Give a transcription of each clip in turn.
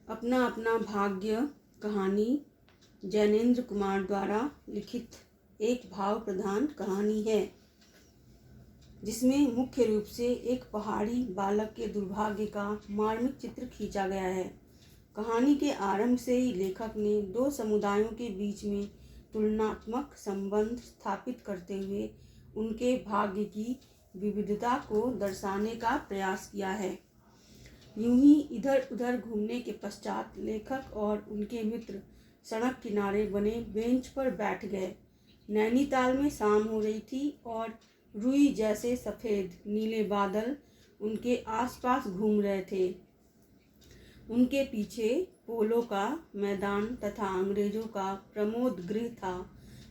अपना अपना भाग्य कहानी जैनेन्द्र कुमार द्वारा लिखित एक भाव प्रधान कहानी है, जिसमें मुख्य रूप से एक पहाड़ी बालक के दुर्भाग्य का मार्मिक चित्र खींचा गया है। कहानी के आरंभ से ही लेखक ने दो समुदायों के बीच में तुलनात्मक संबंध स्थापित करते हुए उनके भाग्य की विविधता को दर्शाने का प्रयास किया है। यूं ही इधर उधर घूमने के पश्चात लेखक और उनके मित्र सड़क किनारे बने बेंच पर बैठ गए। नैनीताल में शाम हो रही थी और रुई जैसे सफ़ेद नीले बादल उनके आसपास घूम रहे थे। उनके पीछे पोलो का मैदान तथा अंग्रेजों का प्रमोद गृह था,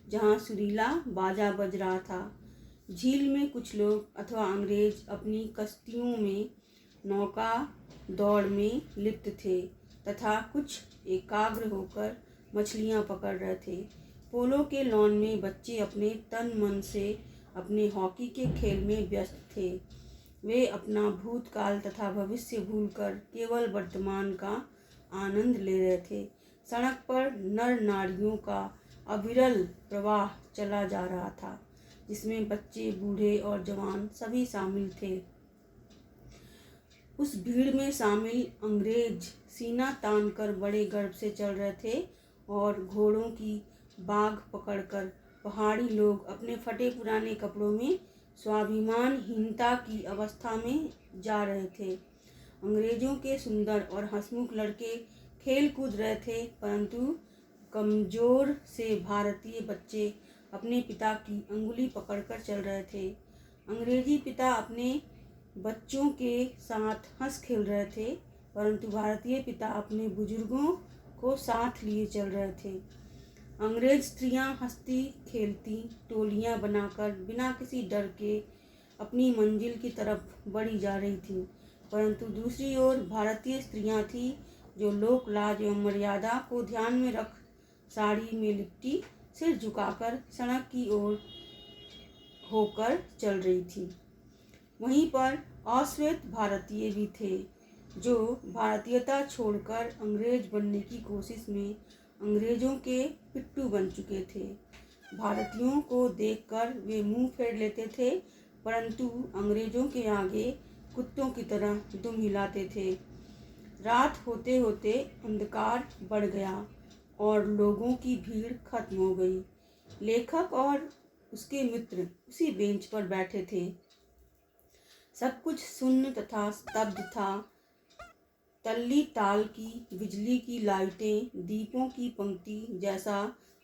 जहाँ सुरीला बाजा बज रहा था। झील में कुछ लोग अथवा अंग्रेज अपनी कश्तियों में नौका दौड़ में लिप्त थे तथा कुछ एकाग्र होकर मछलियां पकड़ रहे थे। पोलो के लॉन में बच्चे अपने तन मन से अपने हॉकी के खेल में व्यस्त थे। वे अपना भूतकाल तथा भविष्य भूलकर केवल वर्तमान का आनंद ले रहे थे। सड़क पर नर नारियों का अविरल प्रवाह चला जा रहा था, जिसमें बच्चे बूढ़े और जवान सभी शामिल थे। उस भीड़ में शामिल अंग्रेज सीना तानकर बड़े गर्व से चल रहे थे और घोड़ों की बाघ पकड़कर पहाड़ी लोग अपने फटे पुराने कपड़ों में स्वाभिमानहीनता की अवस्था में जा रहे थे। अंग्रेजों के सुंदर और हंसमुख लड़के खेल कूद रहे थे, परंतु कमजोर से भारतीय बच्चे अपने पिता की अंगुली पकड़कर चल रहे थे। अंग्रेजी पिता अपने बच्चों के साथ हंस खेल रहे थे, परंतु भारतीय पिता अपने बुजुर्गों को साथ लिए चल रहे थे। अंग्रेज स्त्रियां हंसती खेलती टोलियां बनाकर बिना किसी डर के अपनी मंजिल की तरफ बढ़ी जा रही थीं, परंतु दूसरी ओर भारतीय स्त्रियां थीं जो लोक लाज एवं मर्यादा को ध्यान में रख साड़ी में लिपटी सिर झुकाकर सड़क की ओर होकर चल रही थीं। वहीं पर अश्वेत भारतीय भी थे, जो भारतीयता छोड़कर अंग्रेज बनने की कोशिश में अंग्रेजों के पिट्ठू बन चुके थे। भारतीयों को देखकर वे मुंह फेर लेते थे, परंतु अंग्रेजों के आगे कुत्तों की तरह दुम हिलाते थे। रात होते होते अंधकार बढ़ गया और लोगों की भीड़ खत्म हो गई। लेखक और उसके मित्र उसी बेंच पर बैठे थे। सब कुछ शून्य तथा स्तब्ध था। तल्ली ताल की बिजली की लाइटें दीपों की पंक्ति जैसा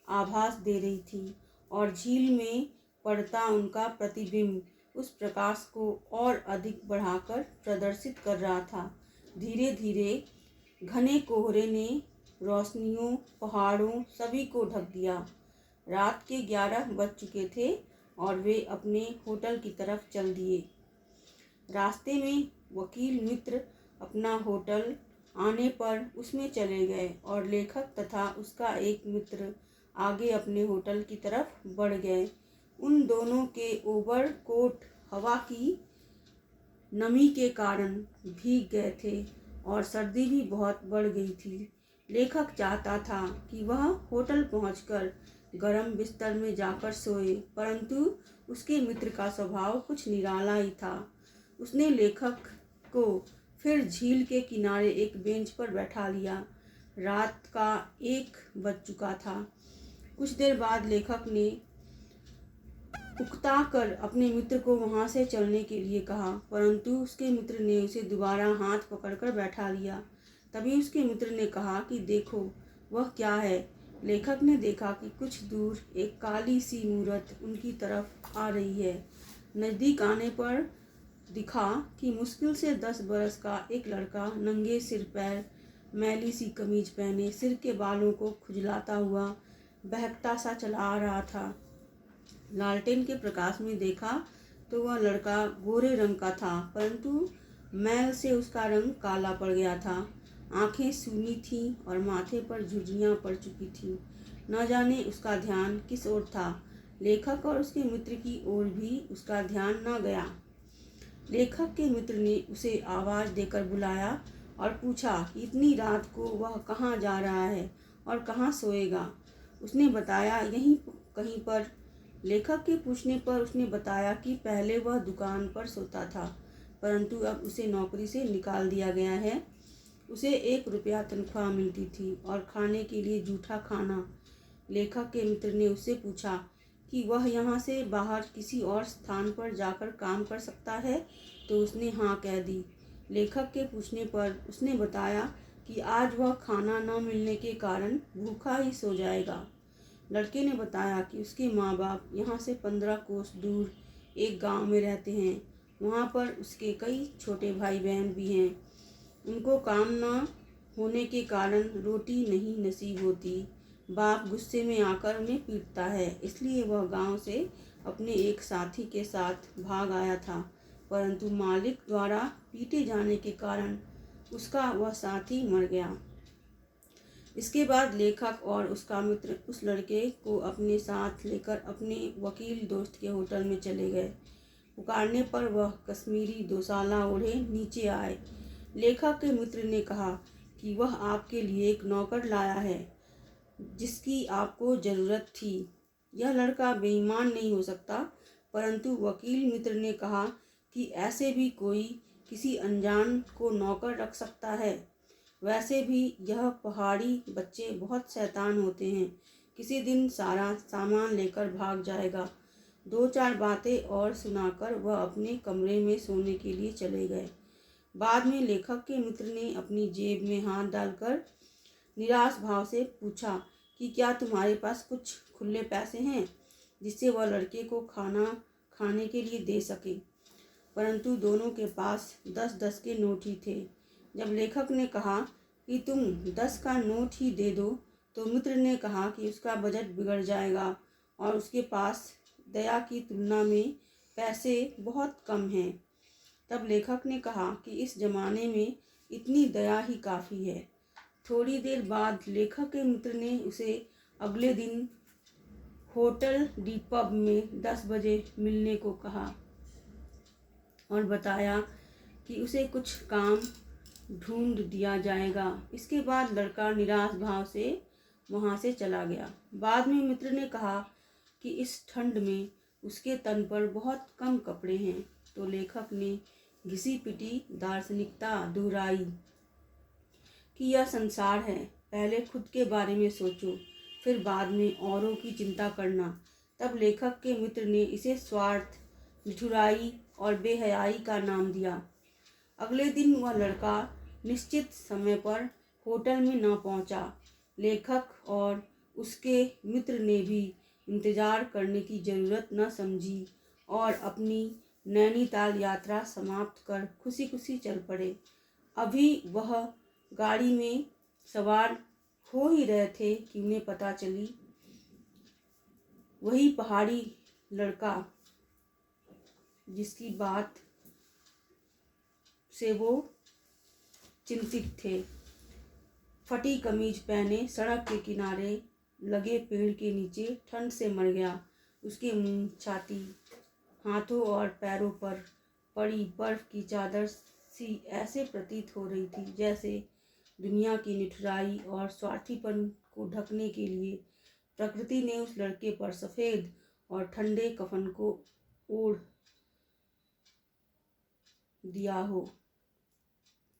आभास दे रही थी और झील में पड़ता उनका प्रतिबिंब उस प्रकाश को और अधिक बढ़ाकर प्रदर्शित कर रहा था। धीरे धीरे घने कोहरे ने रोशनियों, पहाड़ों सभी को ढक दिया। रात के 11 बज चुके थे और वे अपने होटल की तरफ चल दिए। रास्ते में वकील मित्र अपना होटल आने पर उसमें चले गए और लेखक तथा उसका एक मित्र आगे अपने होटल की तरफ बढ़ गए। उन दोनों के ओवरकोट हवा की नमी के कारण भीग गए थे और सर्दी भी बहुत बढ़ गई थी। लेखक चाहता था कि वह होटल पहुंचकर गर्म बिस्तर में जाकर सोए, परंतु उसके मित्र का स्वभाव कुछ निराला ही था। उसने लेखक को फिर झील के किनारे एक बेंच पर बैठा लिया। रात का 1 बज चुका था। कुछ देर बाद लेखक ने उकताकर अपने मित्र को वहां से चलने के लिए कहा, परंतु उसके मित्र ने उसे दोबारा हाथ पकड़कर बैठा लिया। तभी उसके मित्र ने कहा कि देखो वह क्या है। लेखक ने देखा कि कुछ दूर एक काली सी मूरत उनकी तरफ आ रही है। नजदीक आने पर दिखा कि मुश्किल से 10 बरस का एक लड़का नंगे सिर पैर मैली सी कमीज पहने सिर के बालों को खुजलाता हुआ बहकता सा चला आ रहा था। लालटेन के प्रकाश में देखा तो वह लड़का गोरे रंग का था, परंतु मैल से उसका रंग काला पड़ गया था। आंखें सूनी थीं और माथे पर झुर्रियां पड़ चुकी थीं। न जाने उसका ध्यान किस ओर था। लेखक और उसके मित्र की ओर भी उसका ध्यान न गया। लेखक के मित्र ने उसे आवाज़ देकर बुलाया और पूछा कि इतनी रात को वह कहाँ जा रहा है और कहाँ सोएगा। उसने बताया यहीं कहीं पर। लेखक के पूछने पर उसने बताया कि पहले वह दुकान पर सोता था, परंतु अब उसे नौकरी से निकाल दिया गया है। उसे 1 रुपया तनख्वाह मिलती थी और खाने के लिए जूठा खाना। लेखक के मित्र ने उससे पूछा कि वह यहाँ से बाहर किसी और स्थान पर जाकर काम कर सकता है, तो उसने हाँ कह दी। लेखक के पूछने पर उसने बताया कि आज वह खाना न मिलने के कारण भूखा ही सो जाएगा। लड़के ने बताया कि उसके माँ बाप यहाँ से 15 कोस दूर एक गांव में रहते हैं। वहाँ पर उसके कई छोटे भाई बहन भी हैं। उनको काम न होने के कारण रोटी नहीं नसीब होती। बाप गुस्से में आकर उन्हें पीटता है, इसलिए वह गांव से अपने एक साथी के साथ भाग आया था, परंतु मालिक द्वारा पीटे जाने के कारण उसका वह साथी मर गया। इसके बाद लेखक और उसका मित्र उस लड़के को अपने साथ लेकर अपने वकील दोस्त के होटल में चले गए। पुकारने पर वह कश्मीरी दोशाला ओढ़े नीचे आए। लेखक के मित्र ने कहा कि वह आपके लिए एक नौकर लाया है जिसकी आपको ज़रूरत थी। यह लड़का बेईमान नहीं हो सकता, परंतु वकील मित्र ने कहा कि ऐसे भी कोई किसी अनजान को नौकर रख सकता है। वैसे भी यह पहाड़ी बच्चे बहुत शैतान होते हैं। किसी दिन सारा सामान लेकर भाग जाएगा। 2-4 बातें और सुनाकर वह अपने कमरे में सोने के लिए चले गए। बाद में लेखक के मित्र ने अपनी जेब में हाथ डालकर निराश भाव से पूछा कि क्या तुम्हारे पास कुछ खुले पैसे हैं जिससे वह लड़के को खाना खाने के लिए दे सके। परंतु दोनों के पास 10-10 के नोट ही थे। जब लेखक ने कहा कि तुम 10 का नोट ही दे दो, तो मित्र ने कहा कि उसका बजट बिगड़ जाएगा और उसके पास दया की तुलना में पैसे बहुत कम हैं। तब लेखक ने कहा कि इस जमाने में इतनी दया ही काफ़ी है। थोड़ी देर बाद लेखक के मित्र ने उसे अगले दिन होटल डी पब में 10 बजे मिलने को कहा और बताया कि उसे कुछ काम ढूंढ दिया जाएगा। इसके बाद लड़का निराश भाव से वहाँ से चला गया। बाद में मित्र ने कहा कि इस ठंड में उसके तन पर बहुत कम कपड़े हैं, तो लेखक ने घिसी पिटी दार्शनिकता दोहराई कि यह संसार है, पहले खुद के बारे में सोचो, फिर बाद में औरों की चिंता करना। तब लेखक के मित्र ने इसे स्वार्थ, निठुराई और बेहयाई का नाम दिया। अगले दिन वह लड़का निश्चित समय पर होटल में न पहुंचा। लेखक और उसके मित्र ने भी इंतजार करने की ज़रूरत न समझी और अपनी नैनीताल यात्रा समाप्त कर खुशी खुशी चल पड़े। अभी वह गाड़ी में सवार हो ही रहे थे कि उन्हें पता चली वही पहाड़ी लड़का जिसकी बात से वो चिंतित थे, फटी कमीज पहने सड़क के किनारे लगे पेड़ के नीचे ठंड से मर गया। उसके मुंह, छाती, हाथों और पैरों पर पड़ी बर्फ की चादर सी ऐसे प्रतीत हो रही थी जैसे दुनिया की निठुराई और स्वार्थीपन को ढकने के लिए प्रकृति ने उस लड़के पर सफ़ेद और ठंडे कफन को ओढ़ दिया हो।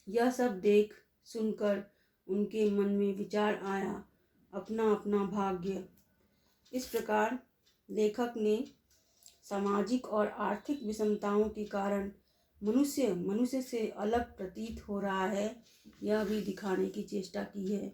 यह सब देख सुनकर उनके मन में विचार आया, अपना अपना भाग्य। इस प्रकार लेखक ने सामाजिक और आर्थिक विषमताओं के कारण मनुष्य से अलग प्रतीत हो रहा है, यह भी दिखाने की चेष्टा की है।